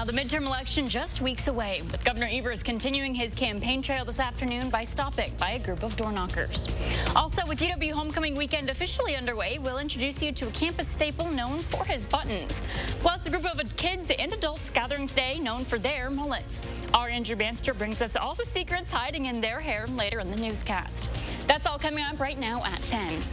Now, the midterm election just weeks away, with Governor Evers continuing his campaign trail this afternoon by stopping by a group of door knockers. Also, with UW Homecoming Weekend officially underway, we'll introduce you to a campus staple known for his buttons. Plus, a group of kids and adults gathering today known for their mullets. Our Andrew Banster brings us all the secrets hiding in their hair later in the newscast. That's all coming up right now at 10.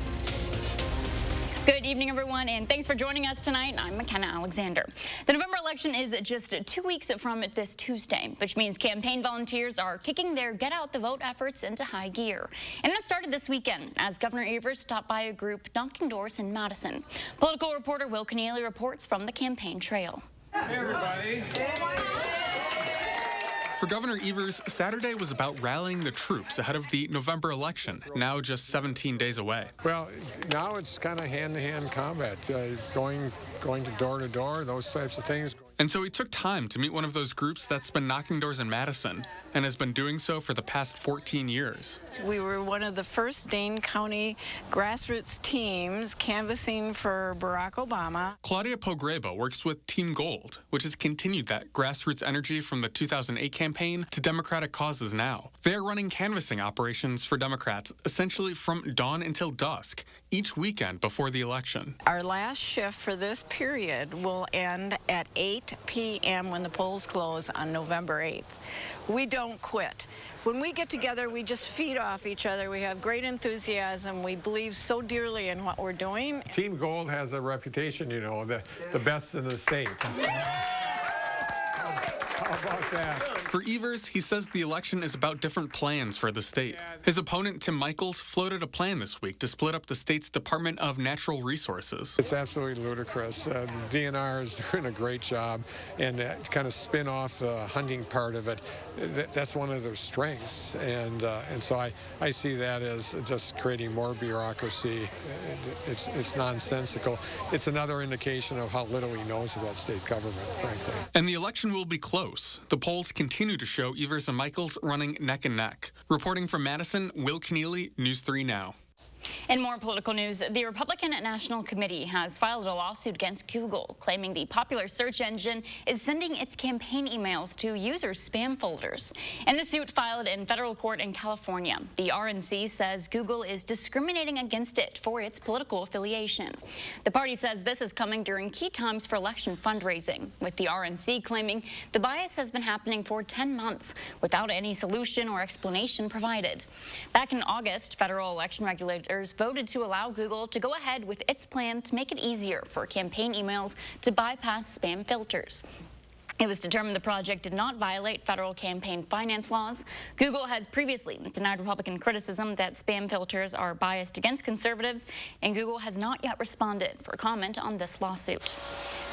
Good evening, everyone, and thanks for joining us tonight. I'm McKenna Alexander. The November election is just 2 weeks from this Tuesday, which means campaign volunteers are kicking their get-out-the-vote efforts into high gear. And that started this weekend as Governor Evers stopped by a group knocking doors in Madison. Political reporter Will Keneally reports from the campaign trail. Hey, everybody. For Governor Evers, Saturday was about rallying the troops ahead of the November election, now just 17 days away. Well, now it's kind of hand-to-hand combat, going to door, those types of things. And so he took time to meet one of those groups that's been knocking doors in Madison and has been doing so for the past 14 years. We were one of the first Dane County grassroots teams canvassing for Barack Obama. Claudia Pogreba works with Team Gold, which has continued that grassroots energy from the 2008 campaign to Democratic causes now. They're running canvassing operations for Democrats essentially from dawn until dusk, each weekend before the election. Our last shift for this period will end at 8 p.m. when the polls close on November 8th. We don't quit. When we get together, we just feed off each other. We have great enthusiasm. We believe so dearly in what we're doing. Team Gold has a reputation, you know, the best in the state. How about that? For Evers, he says the election is about different plans for the state. His opponent, Tim Michaels, floated a plan this week to split up the state's Department of Natural Resources. It's absolutely ludicrous. DNR is doing a great job, and kind of spin off the hunting part of it. That's one of their strengths, and so I see that as just creating more bureaucracy. It's nonsensical. It's another indication of how little he knows about state government, frankly. And the election will be close. The polls continue to show Evers and Michaels running neck and neck. Reporting from Madison, Will Keneally, News 3 Now. In more political news, the Republican National Committee has filed a lawsuit against Google, claiming the popular search engine is sending its campaign emails to users' spam folders. In the suit filed in federal court in California, the RNC says Google is discriminating against it for its political affiliation. The party says this is coming during key times for election fundraising, with the RNC claiming the bias has been happening for 10 months without any solution or explanation provided. Back in August, federal election regulators voted to allow Google to go ahead with its plan to make it easier for campaign emails to bypass spam filters. It was determined the project did not violate federal campaign finance laws. Google has previously denied Republican criticism that spam filters are biased against conservatives, and Google has not yet responded for comment on this lawsuit.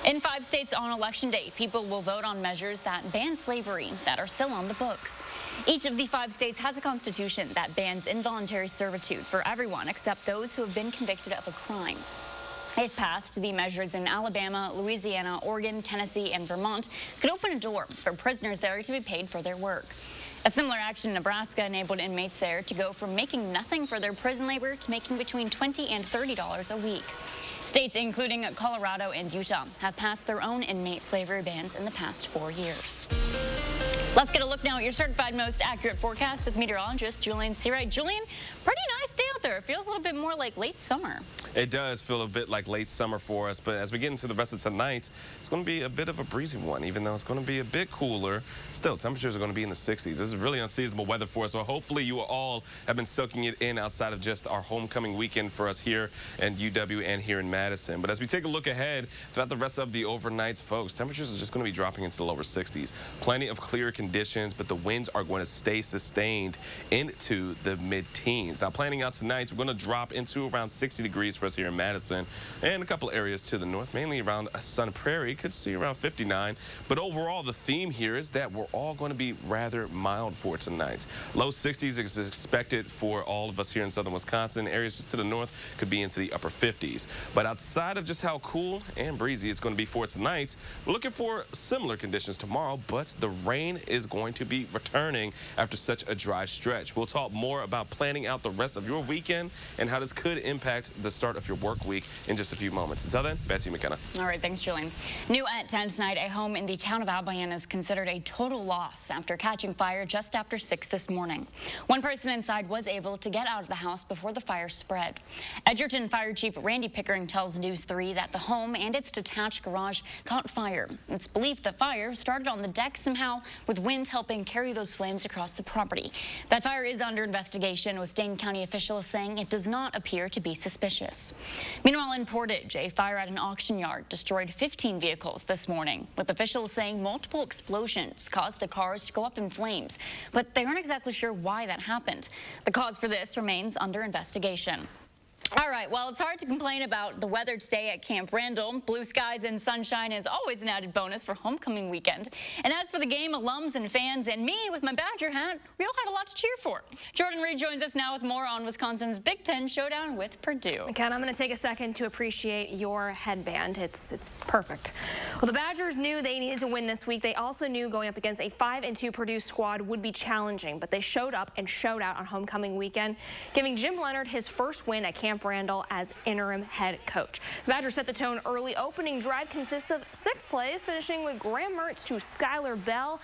In 5 states on Election Day, people will vote on measures that ban slavery that are still on the books. Each of the 5 states has a constitution that bans involuntary servitude for everyone except those who have been convicted of a crime. If passed, the measures in Alabama, Louisiana, Oregon, Tennessee, and Vermont could open a door for prisoners there to be paid for their work. A similar action in Nebraska enabled inmates there to go from making nothing for their prison labor to making between $20 and $30 a week. States including Colorado and Utah have passed their own inmate slavery bans in the past 4 years. Let's get a look now at your certified most accurate forecast with meteorologist Julian Seawright. Julian, pretty nice day out there. It feels a little bit more like late summer. It does feel a bit like late summer for us, but as we get into the rest of tonight, it's going to be a bit of a breezy one, even though it's going to be a bit cooler. Still, temperatures are going to be in the 60s. This is really unseasonable weather for us, so hopefully you all have been soaking it in outside of just our homecoming weekend for us here at UW and here in Madison. But as we take a look ahead throughout the rest of the overnights, folks, temperatures are just going to be dropping into the lower 60s. Plenty of clear conditions, but the winds are going to stay sustained into the mid-teens. Now, planning out tonight, we're going to drop into around 60 degrees for us here in Madison and a couple areas to the north, mainly around Sun Prairie. Could see around 59. But overall, the theme here is that we're all going to be rather mild for tonight. Low 60s is expected for all of us here in southern Wisconsin. Areas just to the north could be into the upper 50s. But outside of just how cool and breezy it's going to be for tonight, we're looking for similar conditions tomorrow, but the rain is going to be returning after such a dry stretch. We'll talk more about planning out the rest of your weekend and how this could impact the start of your work week in just a few moments. Until then, back to you, McKenna. All right, thanks, Julian. New at 10 tonight, a home in the town of Albion is considered a total loss after catching fire just after 6 this morning. One person inside was able to get out of the house before the fire spread. Edgerton Fire Chief Randy Pickering tells News 3 that the home and its detached garage caught fire. It's believed the fire started on the deck somehow, with wind helping carry those flames across the property. That fire is under investigation, with Dane County officials saying it does not appear to be suspicious. Meanwhile, in Portage, a fire at an auction yard destroyed 15 vehicles this morning, with officials saying multiple explosions caused the cars to go up in flames, but they aren't exactly sure why that happened. The cause for this remains under investigation. All right, well, it's hard to complain about the weather today at Camp Randall. Blue skies and sunshine is always an added bonus for homecoming weekend. And as for the game, alums and fans and me with my Badger hat, we all had a lot to cheer for. Jordan Reed joins us now with more on Wisconsin's Big Ten Showdown with Purdue. Ken, I'm going to take a second to appreciate your headband. It's perfect. Well, the Badgers knew they needed to win this week. They also knew going up against a 5-2 Purdue squad would be challenging, but they showed up and showed out on homecoming weekend, giving Jim Leonard his first win at Camp Randall as interim head coach. The Badgers set the tone early. Opening drive consists of 6 plays, finishing with Graham Mertz to Skylar Bell.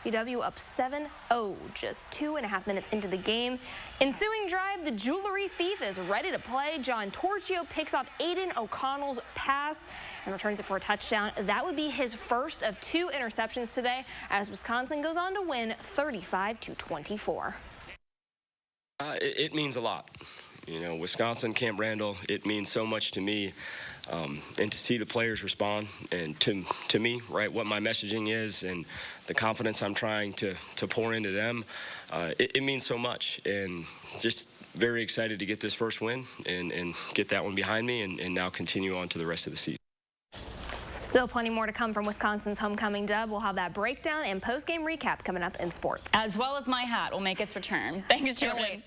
UW up 7-0 just 2.5 minutes into the game. Ensuing drive, the jewelry thief is ready to play. John Torchio picks off Aiden O'Connell's pass and returns it for a touchdown. That would be his first of 2 interceptions today as Wisconsin goes on to win 35-24. It means a lot. You know, Wisconsin, Camp Randall, it means so much to me. And to see the players respond and to me, right, what my messaging is and the confidence I'm trying to pour into them, it means so much. And just very excited to get this first win and get that one behind me and now continue on to the rest of the season. Still plenty more to come from Wisconsin's homecoming dub. We'll have that breakdown and post-game recap coming up in sports. As well as my hat will make its return. Thanks, Jordan.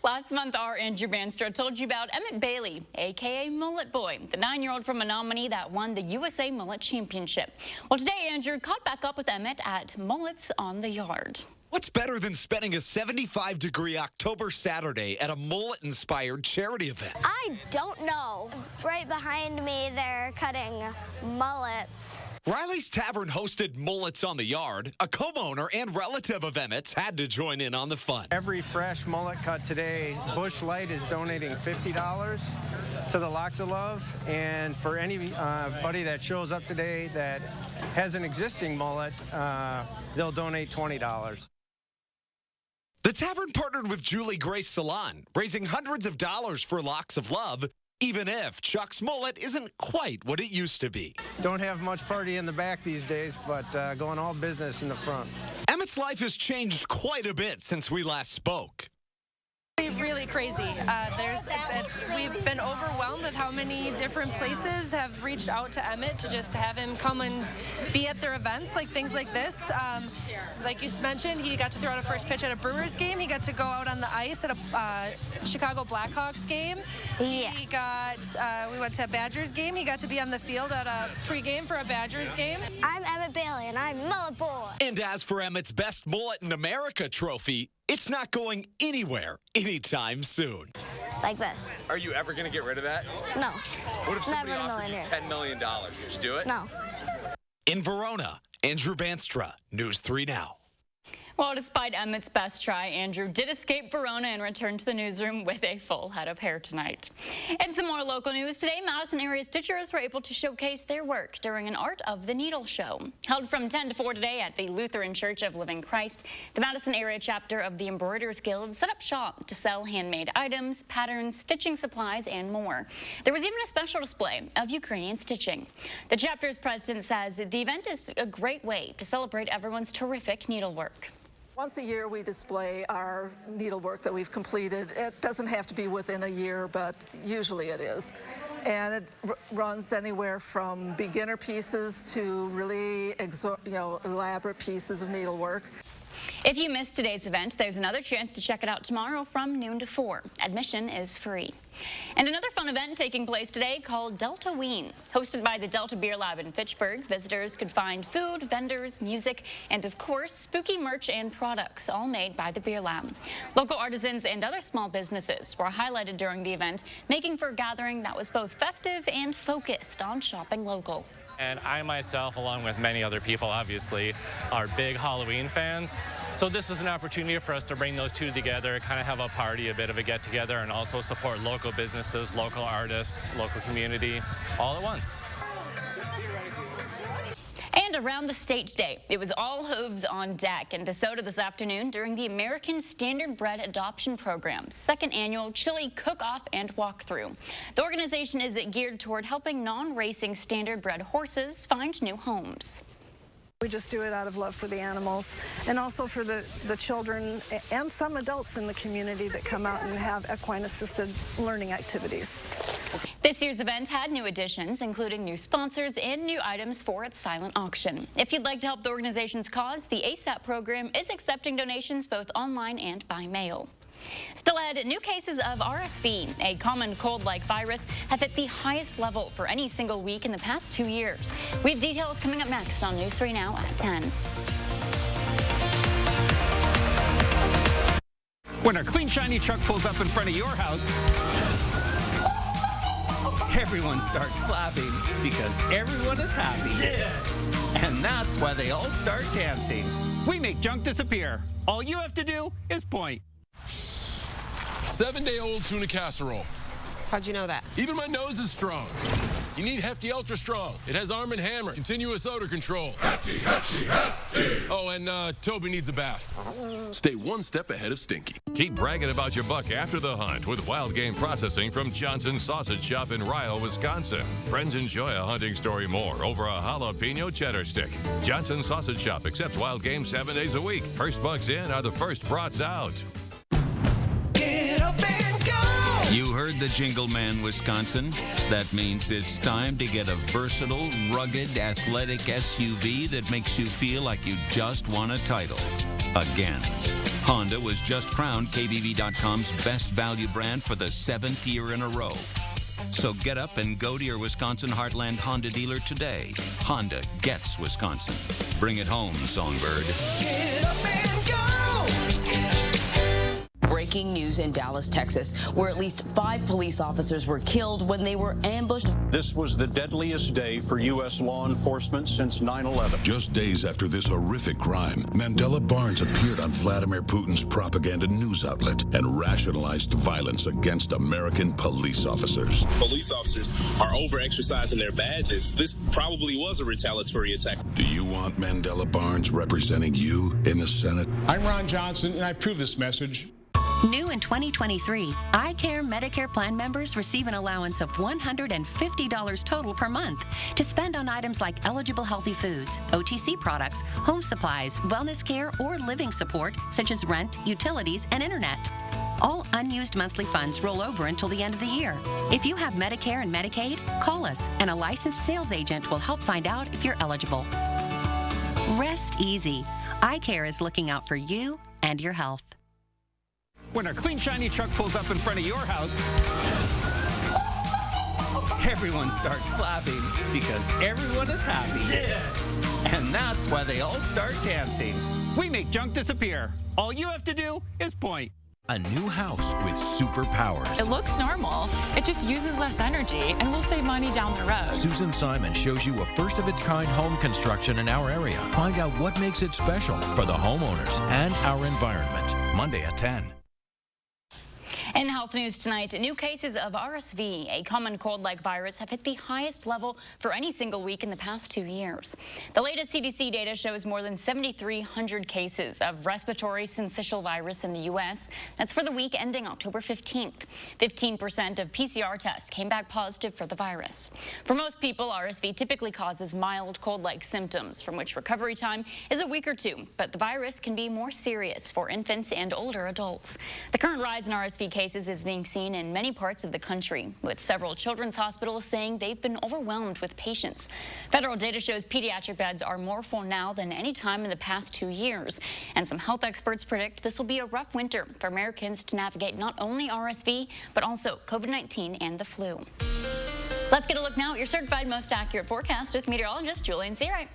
Last month, our Andrew Banstra told you about Emmett Bailey, a.k.a. Mullet Boy, the 9-year-old from Menominee that won the USA Mullet Championship. Well, today, Andrew caught back up with Emmett at Mullets on the Yard. What's better than spending a 75-degree October Saturday at a mullet-inspired charity event? I don't know. Right behind me, they're cutting mullets. Riley's Tavern hosted Mullets on the Yard. A co-owner and relative of Emmett's had to join in on the fun. Every fresh mullet cut today, Busch Light is donating $50 to the Locks of Love. And for anybody that shows up today that has an existing mullet, they'll donate $20. The Tavern partnered with Julie Grace Salon, raising hundreds of dollars for Locks of Love, even if Chuck's mullet isn't quite what it used to be. Don't have much party in the back these days, but going all business in the front. Emmett's life has changed quite a bit since we last spoke. Really crazy. We've been overwhelmed with how many different places have reached out to Emmett to just have him come and be at their events, like things like this. Like you mentioned, he got to throw out a first pitch at a Brewers game. He got to go out on the ice at a Chicago Blackhawks game. Yeah. We went to a Badgers game. He got to be on the field at a pregame for a Badgers game. I'm Emmett Bailey, and I'm Mullet Boy. And as for Emmett's Best Mullet in America trophy, it's not going anywhere anytime soon. Like this. Are you ever going to get rid of that? No. What if somebody Never in a offered you million $10 million? Would you do it? No. In Verona, Andrew Banstra, News 3 Now. Well, despite Emmett's best try, Andrew did escape Verona and return to the newsroom with a full head of hair tonight. And some more local news. Today, Madison area stitchers were able to showcase their work during an Art of the Needle show. Held from 10 to 4 today at the Lutheran Church of Living Christ, the Madison area chapter of the Embroiderers Guild set up shop to sell handmade items, patterns, stitching supplies, and more. There was even a special display of Ukrainian stitching. The chapter's president says the event is a great way to celebrate everyone's terrific needlework. Once a year, we display our needlework that we've completed. It doesn't have to be within a year, but usually it is. And it runs anywhere from beginner pieces to really elaborate pieces of needlework. If you missed today's event, there's another chance to check it out tomorrow from noon to 4. Admission is free. And another fun event taking place today called Delta Ween. Hosted by the Delta Beer Lab in Fitchburg, visitors could find food, vendors, music, and of course, spooky merch and products, all made by the Beer Lab. Local artisans and other small businesses were highlighted during the event, making for a gathering that was both festive and focused on shopping local. And I myself, along with many other people, obviously, are big Halloween fans. So this is an opportunity for us to bring those two together, kind of have a party, a bit of a get-together, and also support local businesses, local artists, local community, all at once. And around the state today, it was all hooves on deck in DeSoto this afternoon during the American Standardbred Adoption Program's second annual chili cook-off and walkthrough. The organization is geared toward helping non-racing standardbred horses find new homes. We just do it out of love for the animals and also for the children and some adults in the community that come out and have equine-assisted learning activities. This year's event had new additions, including new sponsors and new items for its silent auction. If you'd like to help the organization's cause, the ASAP program is accepting donations both online and by mail. Still ahead, new cases of RSV, a common cold-like virus, have hit the highest level for any single week in the past 2 years. We have details coming up next on News 3 Now at 10. When a clean, shiny truck pulls up in front of your house, everyone starts clapping because everyone is happy. Yeah! And that's why they all start dancing. We make junk disappear. All you have to do is point. 7-day-old tuna casserole. How'd you know that? Even my nose is strong. You need Hefty Ultra Strong. It has Arm & Hammer, continuous odor control. Hefty, Hefty, Hefty. Oh, and Toby needs a bath. Stay one step ahead of Stinky. Keep bragging about your buck after the hunt with wild game processing from Johnson's Sausage Shop in Ryle, Wisconsin. Friends enjoy a hunting story more over a jalapeno cheddar stick. Johnson's Sausage Shop accepts wild game 7 days a week. First bucks in are the first brats out. Get up and go! You heard the jingle man, Wisconsin. That means it's time to get a versatile, rugged, athletic SUV that makes you feel like you just won a title. Again. Honda was just crowned KBB.com's best value brand for the 7th year in a row. So get up and go to your Wisconsin Heartland Honda dealer today. Honda gets Wisconsin. Bring it home, Songbird. Get up and go! Breaking news in Dallas, Texas, where at least 5 police officers were killed when they were ambushed. This was the deadliest day for U.S. law enforcement since 9/11. Just days after this horrific crime, Mandela Barnes appeared on Vladimir Putin's propaganda news outlet and rationalized violence against American police officers. Police officers are over-exercising their badges. This probably was a retaliatory attack. Do you want Mandela Barnes representing you in the Senate? I'm Ron Johnson, and I approve this message. New in 2023, iCare Medicare plan members receive an allowance of $150 total per month to spend on items like eligible healthy foods, OTC products, home supplies, wellness care, or living support such as rent, utilities, and internet. All unused monthly funds roll over until the end of the year. If you have Medicare and Medicaid, call us, and a licensed sales agent will help find out if you're eligible. Rest easy. iCare is looking out for you and your health. When a clean, shiny truck pulls up in front of your house, everyone starts clapping because everyone is happy. Yeah! And that's why they all start dancing. We make junk disappear. All you have to do is point. A new house with superpowers. It looks normal. It just uses less energy, and we'll save money down the road. Susan Simon shows you a first-of-its-kind home construction in our area. Find out what makes it special for the homeowners and our environment. Monday at 10. In health news tonight, new cases of RSV, a common cold-like virus, have hit the highest level for any single week in the past 2 years. The latest CDC data shows more than 7,300 cases of respiratory syncytial virus in the U.S. That's for the week ending October 15th. 15% of PCR tests came back positive for the virus. For most people, RSV typically causes mild cold-like symptoms, from which recovery time is a week or two. But the virus can be more serious for infants and older adults. The current rise in RSV cases cases is being seen in many parts of the country, with several children's hospitals saying they've been overwhelmed with patients. Federal data shows pediatric beds are more full now than any time in the past 2 years. And some health experts predict this will be a rough winter for Americans to navigate not only RSV, but also COVID-19 and the flu. Let's get a look now at your certified most accurate forecast with meteorologist Julian Seawright.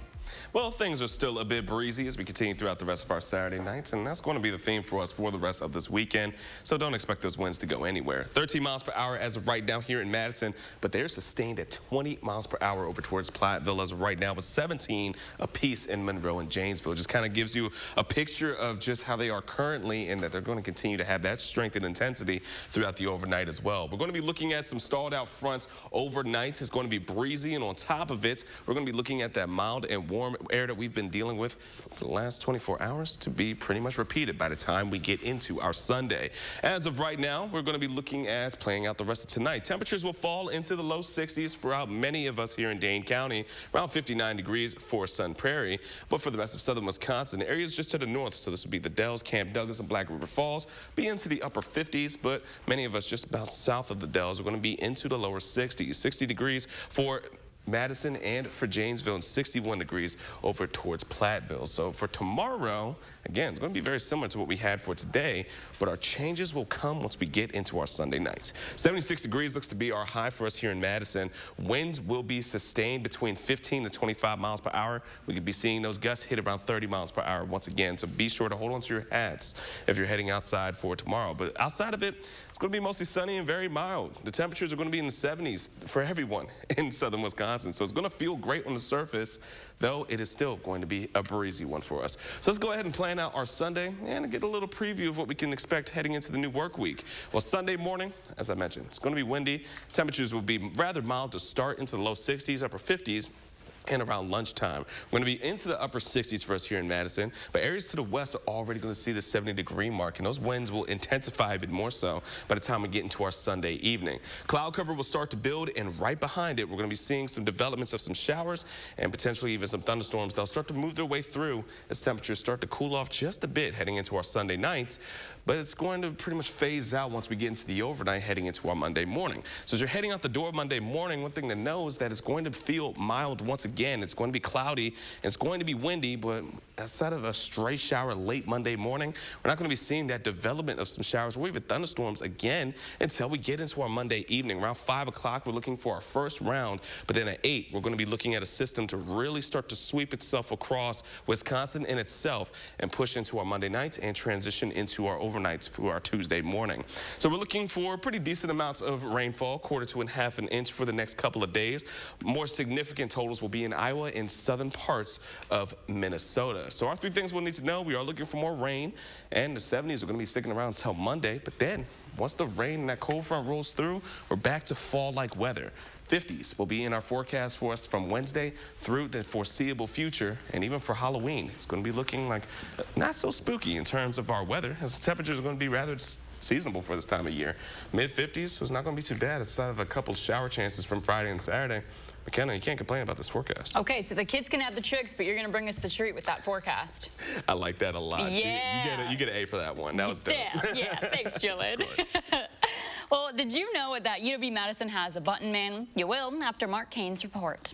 Well, things are still a bit breezy as we continue throughout the rest of our Saturday nights, and that's going to be the theme for us for the rest of this weekend, so don't expect those winds to go anywhere. 13 miles per hour as of right now here in Madison, but they're sustained at 20 miles per hour over towards Platteville as of right now, with 17 apiece in Monroe and Janesville. Just kind of gives you a picture of just how they are currently and that they're going to continue to have that strength and intensity throughout the overnight as well. We're going to be looking at some stalled out fronts overnight. It's going to be breezy, and on top of it, we're going to be looking at that mild and warm air that we've been dealing with for the last 24 hours to be pretty much repeated by the time we get into our Sunday. As of right now, we're going to be looking at playing out the rest of tonight. Temperatures will fall into the low 60s throughout many of us here in Dane County, around 59 degrees for Sun Prairie. But for the rest of southern Wisconsin, areas just to the north, so this would be the Dells, Camp Douglas, and Black River Falls, be into the upper 50s, but many of us just about south of the Dells are going to be into the lower 60s. 60 degrees for Madison and for Janesville, and 61 degrees over towards Platteville. So for tomorrow, again, it's going to be very similar to what we had for today, but our changes will come once we get into our Sunday nights. 76 degrees looks to be our high for us here in Madison. Winds will be sustained between 15 to 25 miles per hour. We could be seeing those gusts hit around 30 miles per hour once again, so be sure to hold on to your hats if you're heading outside for tomorrow. But outside of it, it's going to be mostly sunny and very mild. The temperatures are going to be in the 70s for everyone in southern Wisconsin, so it's going to feel great on the surface, though it is still going to be a breezy one for us. So let's go ahead and plan out our Sunday and get a little preview of what we can expect heading into the new work week. Well, Sunday morning, as I mentioned, it's going to be windy. Temperatures will be rather mild to start into the low 60s, upper 50s. And around lunchtime, we're going to be into the upper 60s for us here in Madison, but areas to the west are already going to see the 70-degree mark, and those winds will intensify even more so by the time we get into our Sunday evening. Cloud cover will start to build, and right behind it, we're going to be seeing some developments of some showers and potentially even some thunderstorms. They'll start to move their way through as temperatures start to cool off just a bit heading into our Sunday nights, but it's going to pretty much phase out once we get into the overnight heading into our Monday morning. So as you're heading out the door Monday morning, one thing to know is that it's going to feel mild once again. It's going to be cloudy, and it's going to be windy, but outside of a stray shower late Monday morning, we're not going to be seeing that development of some showers or even thunderstorms again until we get into our Monday evening. Around 5 o'clock, we're looking for our first round, but then at 8, we're going to be looking at a system to really start to sweep itself across Wisconsin in itself and push into our Monday nights and transition into our overnights for our Tuesday morning. So we're looking for pretty decent amounts of rainfall, 1/4 to 1/2 inch for the next couple of days. More significant totals will be in Iowa in southern parts of Minnesota. So our 3 things we'll need to know: we are looking for more rain, and the 70s are going to be sticking around until Monday, but then once the rain and that cold front rolls through, we're back to fall-like weather. 50s will be in our forecast for us from Wednesday through the foreseeable future, and even for Halloween, it's going to be looking like not so spooky in terms of our weather, as the temperatures are going to be rather seasonable for this time of year. Mid-50s, so it's not going to be too bad aside of a couple shower chances from Friday and Saturday. McKenna, you can't complain about this forecast. Okay, so the kids can have the tricks, but you're going to bring us the treat with that forecast. I like that a lot. Yeah. You get an A for that one. That was dope. Yeah, thanks, Julian. Well, did you know that UW-Madison has a button man? You will after Mark Kane's report.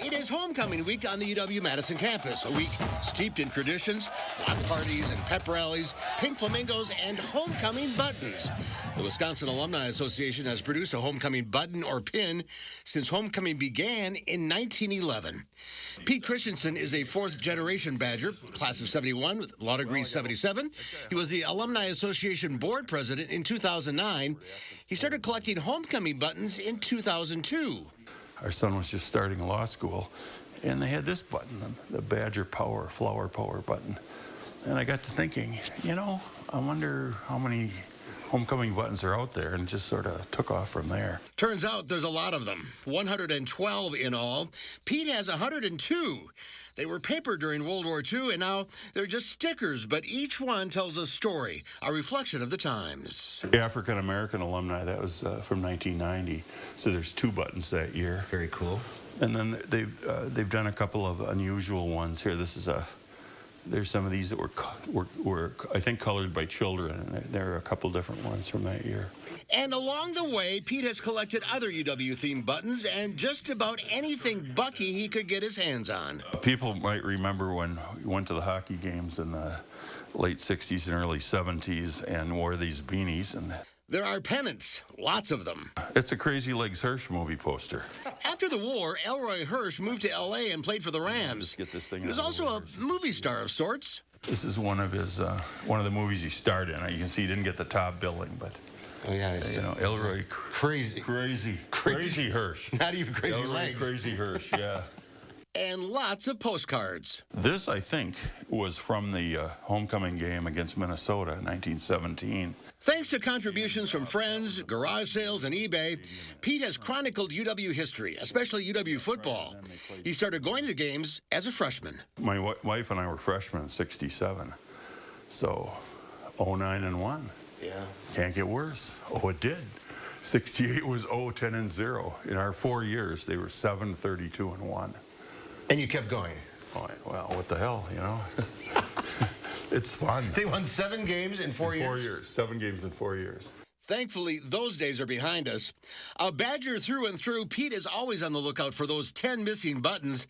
It is homecoming week on the UW-Madison campus, a week steeped in traditions, block parties and pep rallies, pink flamingos, and homecoming buttons. The Wisconsin Alumni Association has produced a homecoming button or pin since homecoming began in 1911. Pete Christensen is a 4th-generation Badger, class of 71 with law degree 77. He was the Alumni Association board president in 2009. He started collecting homecoming buttons in 2002. Our son was just starting law school, and they had this button, the Badger Power, Flower Power button. And I got to thinking, you know, I wonder how many homecoming buttons are out there, and just sort of took off from there. Turns out there's a lot of them, 112 in all. Pete has 102. They were paper during World War II, and now they're just stickers, but each one tells a story, a reflection of the times. The African-American alumni, that was from 1990, so there's 2 buttons that year. Very cool. And then they've done a couple of unusual ones here. This is a there's some of these that were I think, colored by children, and there are a couple different ones from that year. And along the way, Pete has collected other UW-themed buttons and just about anything Bucky he could get his hands on. People might remember when we went to the hockey games in the late 60s and early 70s and wore these beanies. And there are pennants, lots of them. It's a Crazy Legs Hirsch movie poster. After the war, Elroy Hirsch moved to L.A. and played for the Rams. Get this thing. He was also a movie star of sorts. This is one of his one of the movies he starred in. You can see he didn't get the top billing, but oh yeah, you know, Elroy crazy Hirsch. Not even Crazy Elroy Legs. Crazy Hirsch, yeah. And lots of postcards. This, I think, was from the homecoming game against Minnesota in 1917. Thanks to contributions from friends, garage sales, and eBay, Pete has chronicled UW history, especially UW football. He started going to games as a freshman. My wife and I were freshmen in '67, so 09-1. Yeah. Can't get worse. Oh, it did. 68 was 0-10-0. In our 4 years, they were 7-32-1. And you kept going. Oh, well, what the hell, you know? It's fun. They won 7 games in 4 years? 4 years. 7 games in 4 years. Thankfully, those days are behind us. A Badger through and through, Pete is always on the lookout for those 10 missing buttons.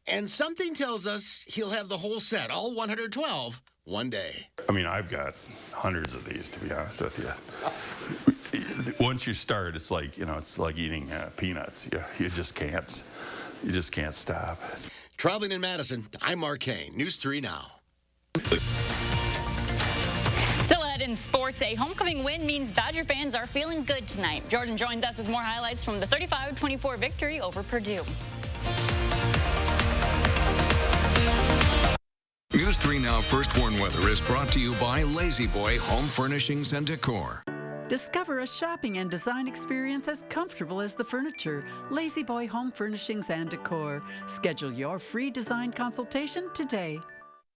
And something tells us he'll have the whole set, all 112, one day. I mean, I've got hundreds of these, to be honest with you. Once you start, it's like, you know, it's like eating peanuts. You just can't. You just can't stop. Traveling in Madison, I'm Mark Kane, News 3 Now. Still ahead in sports, a homecoming win means Badger fans are feeling good tonight. Jordan joins us with more highlights from the 35-24 victory over Purdue. News 3 Now First Warn Weather is brought to you by Lazy Boy Home Furnishings and Decor. Discover a shopping and design experience as comfortable as the furniture. Lazy Boy Home Furnishings and Decor. Schedule your free design consultation today.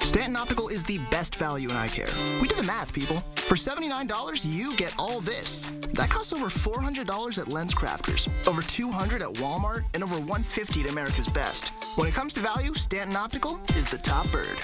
Stanton Optical is the best value in eye care. We did the math, people. For $79, you get all this. That costs over $400 at Lens Crafters, over $200 at Walmart, and over $150 at America's Best. When it comes to value, Stanton Optical is the top bird.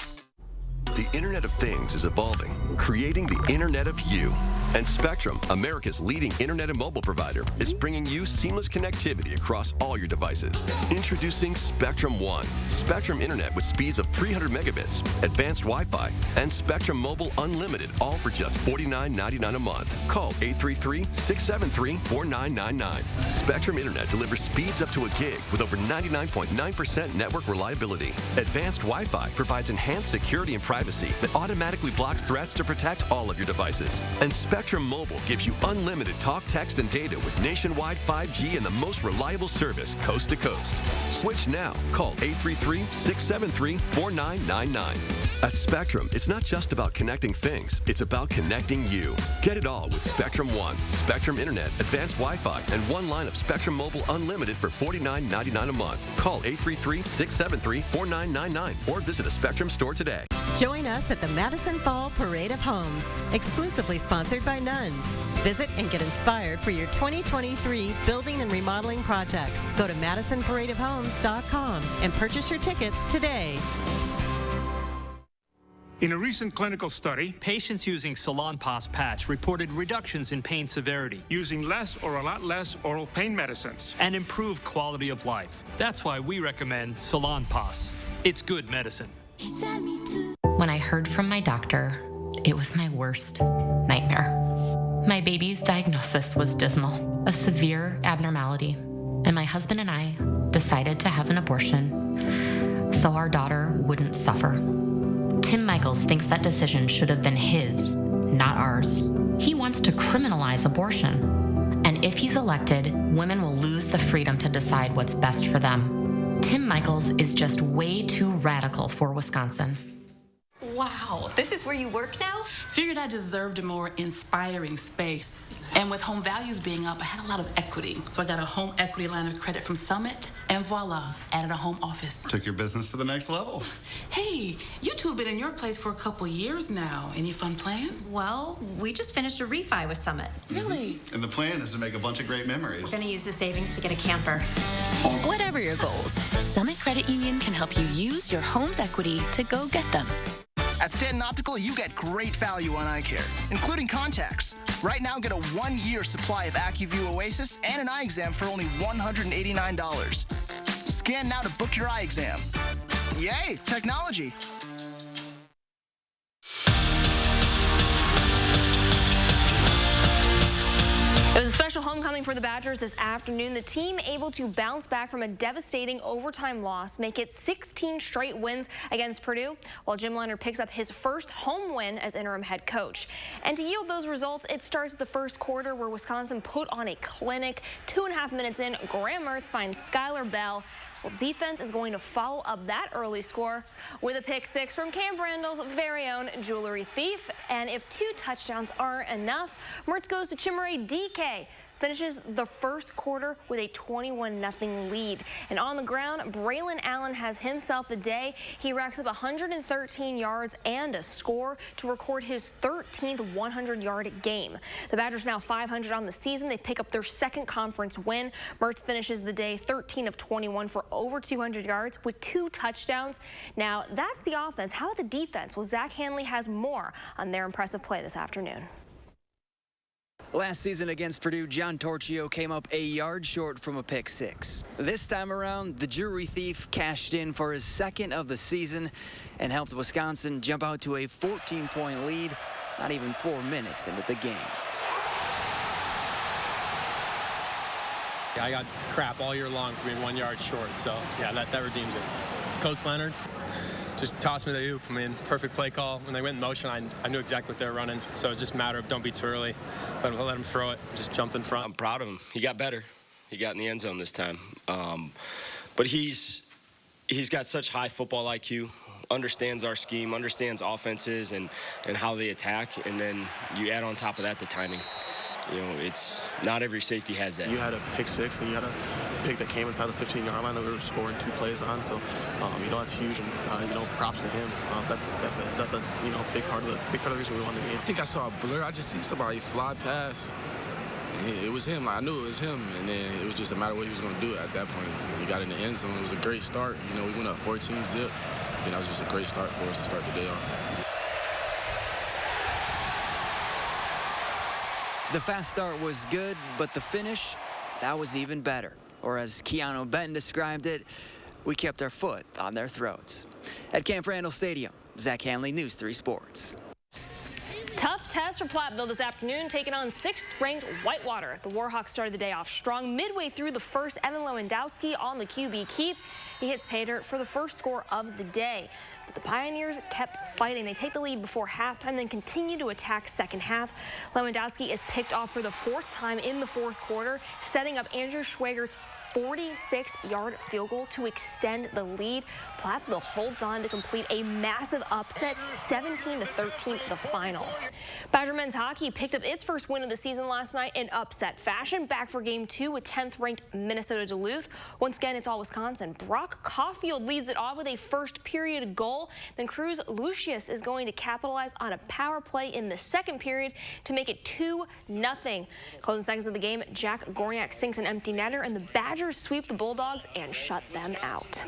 The Internet of Things is evolving, creating the Internet of You. And Spectrum, America's leading internet and mobile provider, is bringing you seamless connectivity across all your devices. Introducing Spectrum One, Spectrum Internet with speeds of 300 megabits, advanced Wi-Fi, and Spectrum Mobile Unlimited, all for just $49.99 a month. Call 833-673-4999. Spectrum Internet delivers speeds up to a gig with over 99.9% network reliability. Advanced Wi-Fi provides enhanced security and privacy that automatically blocks threats to protect all of your devices. And Spectrum Mobile gives you unlimited talk, text, and data with nationwide 5G and the most reliable service coast to coast. Switch now. Call 833-673-4999. At Spectrum, it's not just about connecting things, it's about connecting you. Get it all with Spectrum One, Spectrum Internet, advanced Wi-Fi, and one line of Spectrum Mobile Unlimited for $49.99 a month. Call 833-673-4999 or visit a Spectrum store today. Join us at the Madison Fall Parade of Homes, exclusively sponsored by Nuns. Visit and get inspired for your 2023 building and remodeling projects. Go to MadisonParadeOfHomes.com and purchase your tickets today. In a recent clinical study, patients using Salonpas patch reported reductions in pain severity, using less or a lot less oral pain medicines, and improved quality of life. That's why we recommend Salonpas. It's good medicine. When I heard from my doctor, it was my worst nightmare. My baby's diagnosis was dismal, a severe abnormality, and my husband and I decided to have an abortion so our daughter wouldn't suffer. Tim Michaels thinks that decision should have been his, not ours. He wants to criminalize abortion. And if he's elected, women will lose the freedom to decide what's best for them. Tim Michaels is just way too radical for Wisconsin. Wow, this is where you work now? Figured I deserved a more inspiring space. And with home values being up, I had a lot of equity. So I got a home equity line of credit from Summit, and voila, added a home office. Took your business to the next level. Hey, you two have been in your place for a couple years now. Any fun plans? Well, we just finished a refi with Summit. Really? And the plan is to make a bunch of great memories. We're gonna use the savings to get a camper. Whatever your goals, Summit Credit Union can help you use your home's equity to go get them. At Stanton Optical, you get great value on eye care, including contacts. Right now, get a 1-year supply of AccuView Oasis and an eye exam for only $189. Scan now to book your eye exam. Yay, technology. It was a special homecoming for the Badgers this afternoon. The team able to bounce back from a devastating overtime loss, make it 16 straight wins against Purdue, while Jim Leonard picks up his first home win as interim head coach. And to yield those results, it starts with the first quarter where Wisconsin put on a clinic. 2.5 minutes in, Graham Mertz finds Skylar Bell. Well, defense is going to follow up that early score with a pick 6 from Camp Randall's very own Jewelry Thief. And if 2 touchdowns aren't enough, Mertz goes to Chimere DK. Finishes the first quarter with a 21-0 lead. And on the ground, Braylon Allen has himself a day. He racks up 113 yards and a score to record his 13th 100-yard game. The Badgers now 500 on the season. They pick up their second conference win. Mertz finishes the day 13 of 21 for over 200 yards with 2 touchdowns. Now, that's the offense. How about the defense? Well, Zach Hanley has more on their impressive play this afternoon. Last season against Purdue, John Torchio came up a yard short from a pick 6. This time around, the Jewelry Thief cashed in for his second of the season and helped Wisconsin jump out to a 14-point lead, not even 4 minutes into the game. I got crap all year long for being 1 yard short, so yeah, that redeems it. Coach Leonard just tossed me the oop. I mean, perfect play call. When they went in motion, I knew exactly what they were running. So it's just a matter of don't be too early. Let him throw it. Just jump in front. I'm proud of him. He got better. He got in the end zone this time. But he's got such high football IQ, understands our scheme, understands offenses and how they attack. And then you add on top of that the timing. You know, it's not every safety has that. You had a pick 6, and you had a pick that came inside the 15-yard line that we were scoring 2 plays on. So, you know, that's huge, and props to him. That's a big part of the reason we won the game. I think I saw a blur. I just see somebody fly past. It was him. I knew it was him, and then it was just a matter of what he was going to do at that point. We got in the end zone. It was a great start. You know, we went up 14 zip, and that was just a great start for us to start the day off. The fast start was good, but the finish, that was even better. Or as Keanu Benton described it, we kept our foot on their throats. At Camp Randall Stadium, Zach Hanley, News 3 Sports. Tough test for Platteville this afternoon, taking on 6th-ranked Whitewater. The Warhawks started the day off strong. Midway through the first, Evan Lewandowski on the QB keep. He hits pay dirt for the first score of the day. But the Pioneers kept fighting. They take the lead before halftime, then continue to attack second half. Lewandowski is picked off for the 4th time in the 4th quarter, setting up Andrew Schwagert's 46-yard field goal to extend the lead. Platteville holds on to complete a massive upset, 17-13 the final. Badger men's hockey picked up its first win of the season last night in upset fashion, back for game 2 with 10th-ranked Minnesota Duluth. Once again, it's all Wisconsin. Brock Caulfield leads it off with a first-period goal. Then Cruz Lucius is going to capitalize on a power play in the second period to make it 2-0. Closing seconds of the game, Jack Gorniak sinks an empty netter, and the Badgers sweep the Bulldogs and shut them out.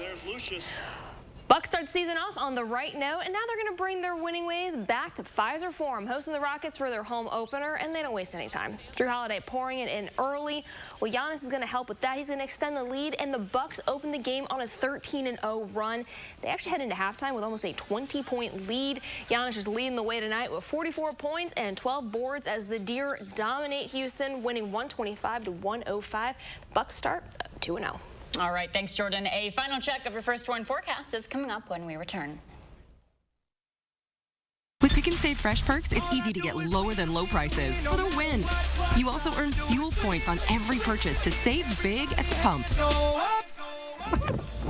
Bucks start the season off on the right note, and now they're going to bring their winning ways back to Pfizer Forum, hosting the Rockets for their home opener, and they don't waste any time. Drew Holiday pouring it in early. Well, Giannis is going to help with that. He's going to extend the lead, and the Bucks open the game on a 13-0 run. They actually head into halftime with almost a 20-point lead. Giannis is leading the way tonight with 44 points and 12 boards as the Deer dominate Houston, winning 125-105. The Bucks start 2-0. All right, thanks, Jordan. A final check of your first one forecast is coming up when we return. With Pick and Save Fresh Perks, it's easy to get lower than low prices for the win. You also earn fuel points on every purchase to save big at the pump.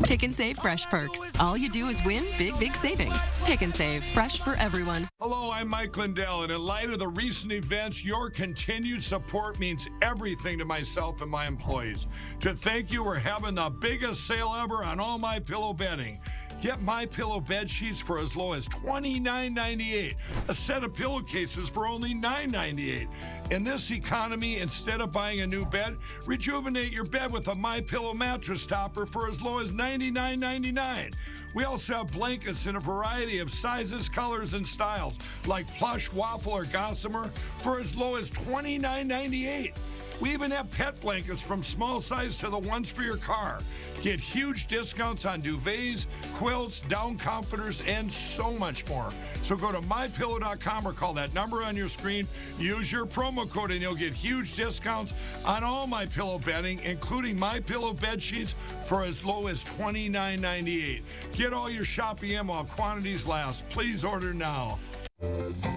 Pick and Save Fresh Perks. All you do is win big, big savings. Pick and Save. Fresh for everyone. Hello, I'm Mike Lindell, and in light of the recent events, your continued support means everything to myself and my employees. To thank you, we're having the biggest sale ever on all My Pillow bedding. Get My Pillow bed sheets for as low as $29.98. A set of pillowcases for only $9.98. In this economy, instead of buying a new bed, rejuvenate your bed with a My Pillow mattress topper for as low as $99.99. We also have blankets in a variety of sizes, colors, and styles, like plush, waffle, or gossamer, for as low as $29.98. We even have pet blankets from small size to the ones for your car. Get huge discounts on duvets, quilts, down comforters, and so much more. So go to mypillow.com or call that number on your screen. Use your promo code and you'll get huge discounts on all MyPillow bedding, including MyPillow bed sheets for as low as $29.98. Get all your shopping in while quantities last. Please order now.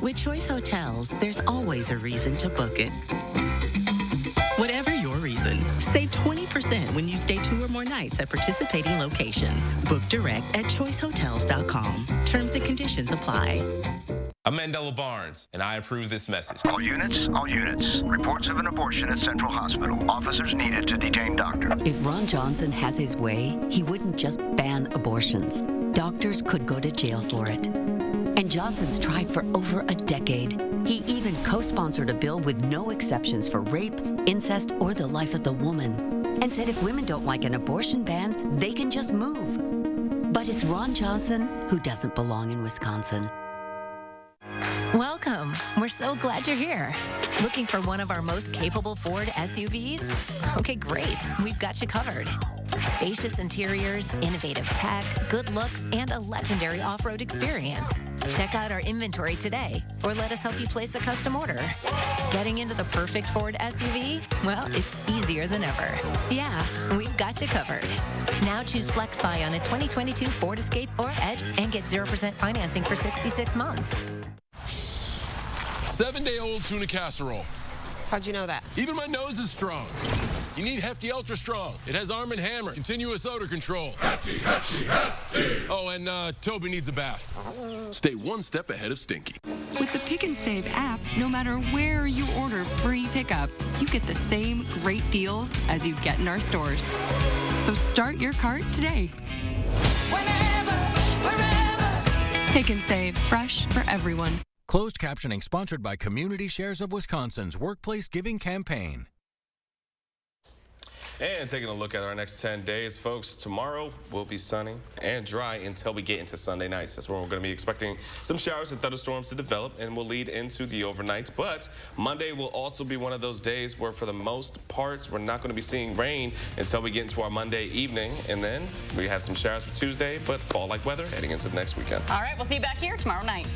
With Choice Hotels, there's always a reason to book it. Whatever your reason, save 20% when you stay 2 or more nights at participating locations. Book direct at choicehotels.com. Terms and conditions apply. I'm Mandela Barnes, and I approve this message. All units, all units. Reports of an abortion at Central Hospital. Officers needed to detain doctor. If Ron Johnson has his way, he wouldn't just ban abortions. Doctors could go to jail for it. And Johnson's tried for over a decade. He even co-sponsored a bill with no exceptions for rape, incest, or the life of the woman, and said if women don't like an abortion ban, they can just move. But it's Ron Johnson who doesn't belong in Wisconsin. Welcome. We're so glad you're here. Looking for one of our most capable Ford SUVs? Okay, great. We've got you covered. Spacious interiors, innovative tech, good looks, and a legendary off-road experience. Check out our inventory today, or let us help you place a custom order. Getting into the perfect Ford SUV? Well, it's easier than ever. Yeah, we've got you covered. Now choose FlexBuy on a 2022 Ford Escape or Edge and get 0% financing for 66 months. 7-day-old tuna casserole. How'd you know that? Even my nose is strong. You need Hefty Ultra Strong. It has Arm & Hammer, continuous odor control. Hefty, Hefty, Hefty. Oh, and Toby needs a bath. Stay one step ahead of Stinky. With the Pick and Save app, no matter where you order free pickup, you get the same great deals as you'd get in our stores. So start your cart today. Whenever, wherever. Pick and Save, fresh for everyone. Closed captioning sponsored by Community Shares of Wisconsin's Workplace Giving Campaign. And taking a look at our next 10 days, folks, tomorrow will be sunny and dry until we get into Sunday nights. That's when we're going to be expecting some showers and thunderstorms to develop and will lead into the overnights. But Monday will also be one of those days where, for the most parts, we're not going to be seeing rain until we get into our Monday evening. And then we have some showers for Tuesday, but fall-like weather heading into the next weekend. All right, we'll see you back here tomorrow night.